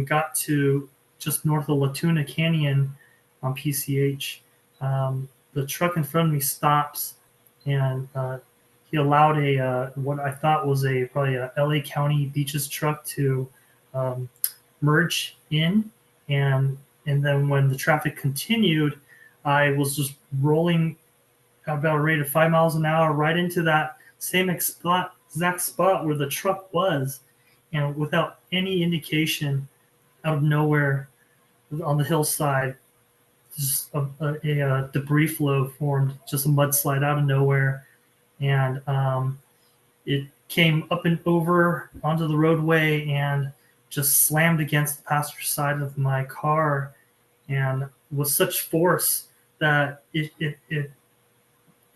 got to just north of Latuna Canyon on PCH, the truck in front of me stops, and he allowed what I thought was probably a LA County Beaches truck to merge in, and then when the traffic continued, I was just rolling about a rate of 5 miles an hour right into that same exact spot where the truck was, and without any indication, out of nowhere on the hillside, just a debris flow formed, just a mudslide out of nowhere, and it came up and over onto the roadway and just slammed against the passenger side of my car, and with such force that it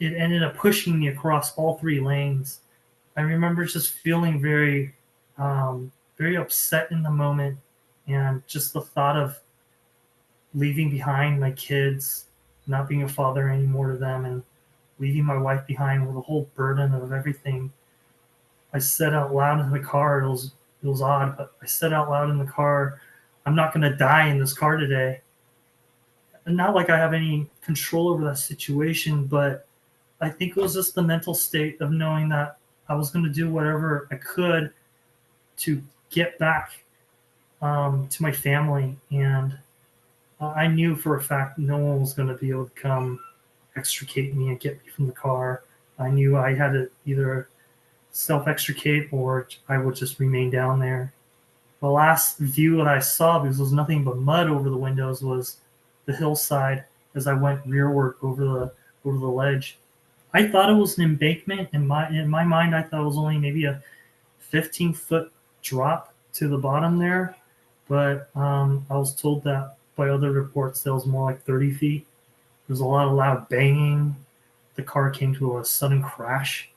ended up pushing me across all 3 lanes. I remember just feeling very, very upset in the moment, and just the thought of leaving behind my kids, not being a father anymore to them, and leaving my wife behind with the whole burden of everything. I said out loud in the car, it was odd, but I said out loud in the car, I'm not going to die in this car today. And not like I have any control over that situation, but I think it was just the mental state of knowing that I was going to do whatever I could to get back to my family. And I knew for a fact no one was going to be able to come extricate me and get me from the car. I knew I had to either self-extricate or I would just remain down there. The last view that I saw, because there was nothing but mud over the windows, was the hillside as I went rearward over the ledge. I thought it was an embankment. In my mind, I thought it was only maybe a 15-foot drop to the bottom there, but I was told that by other reports that was more like 30 feet. There was a lot of loud banging. The car came to a sudden crash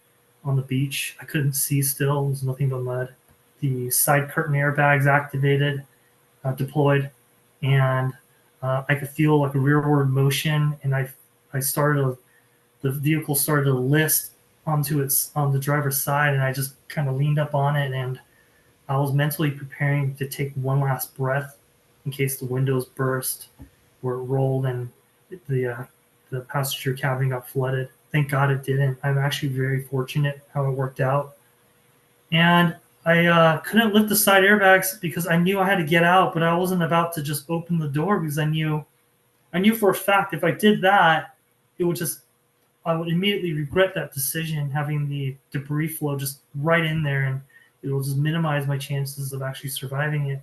on the beach. I couldn't see still. There was nothing but mud. The side curtain airbags activated, deployed, and I could feel like a rearward motion, and the vehicle started to list on the driver's side, and I just kind of leaned up on it, and I was mentally preparing to take one last breath in case the windows burst or it rolled and the passenger cabin got flooded. Thank God it didn't. I'm actually very fortunate how it worked out. And I couldn't lift the side airbags because I knew I had to get out, but I wasn't about to just open the door because I knew for a fact if I did that, I would immediately regret that decision, having the debris flow just right in there, and it will just minimize my chances of actually surviving it.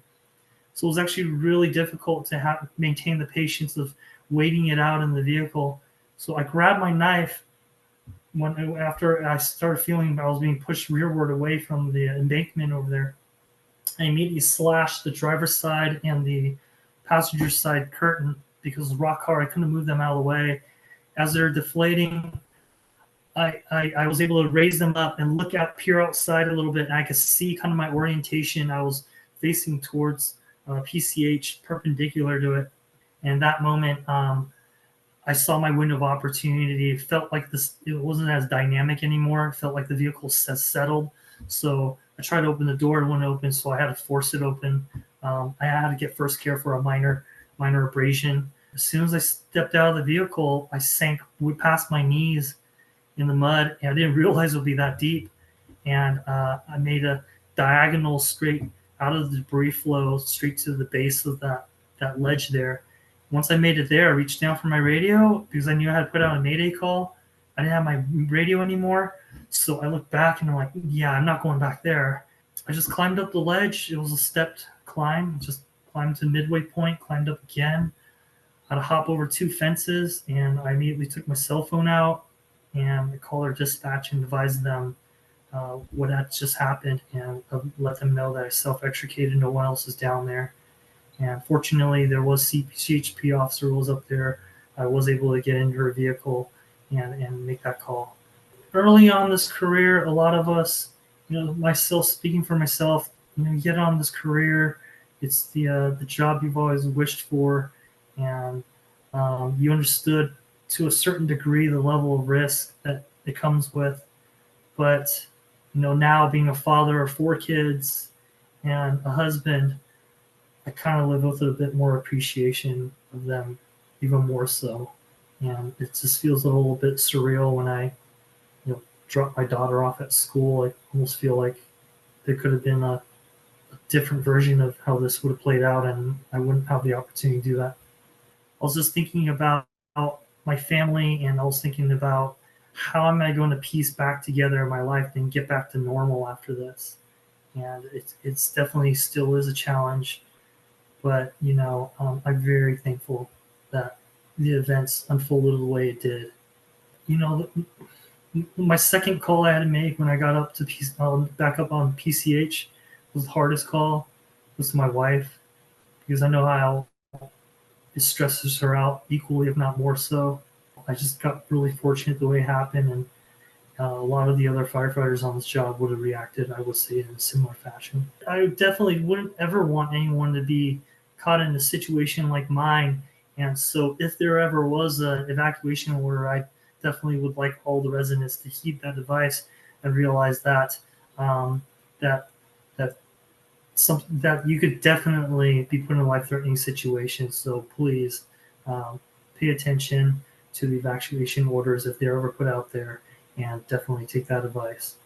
So it was actually really difficult to maintain the patience of waiting it out in the vehicle. So I grabbed my knife after I started feeling I was being pushed rearward away from the embankment over there. I immediately slashed the driver's side and the passenger side curtain because it was rock hard. I couldn't move them out of the way. As they're deflating, I was able to raise them up and peer outside a little bit, and I could see kind of my orientation. I was facing towards PCH, perpendicular to it. And that moment, I saw my window of opportunity. It felt like it wasn't as dynamic anymore. It felt like the vehicle settled. So I tried to open the door, it wouldn't open, so I had to force it open. I had to get first care for a minor abrasion. As soon as I stepped out of the vehicle, I sank past my knees in the mud, and I didn't realize it would be that deep. And I made a diagonal straight out of the debris flow straight to the base of that ledge there. Once I made it there, I reached down for my radio because I knew I had to put out a mayday call. I didn't have my radio anymore. So I looked back and I'm like, yeah, I'm not going back there. I just climbed up the ledge. It was a stepped climb. Just climbed to midway point, climbed up again. I had to hop over 2 fences, and I immediately took my cell phone out and I called our dispatch and advised them what had just happened, and let them know that I self-extricated. No one else is down there. And fortunately, there was CHP officer who was up there. I was able to get into her vehicle and make that call. Early on this career, a lot of us, myself, speaking for myself, you get on this career, it's the job you've always wished for, and you understood to a certain degree the level of risk that it comes with. But now being a father of 4 kids and a husband, I kind of live with a bit more appreciation of them, even more so. And it just feels a little bit surreal when I, drop my daughter off at school. I almost feel like there could have been a different version of how this would have played out, and I wouldn't have the opportunity to do that. I was just thinking about my family, and I was thinking about how am I going to piece back together my life and get back to normal after this. And it's definitely still is a challenge, but I'm very thankful that the events unfolded the way it did. You know, my second call I had to make when I got up to back up on PCH was the hardest call. Was to my wife, because I know how it stresses her out equally, if not more so. I just got really fortunate the way it happened, and a lot of the other firefighters on this job would have reacted, I would say, in a similar fashion. I definitely wouldn't ever want anyone to be caught in a situation like mine. And so, if there ever was an evacuation order, I definitely would like all the residents to heed that advice and realize that um, that that something that you could definitely be put in a life-threatening situation. So please pay attention to the evacuation orders if they're ever put out there, and definitely take that advice.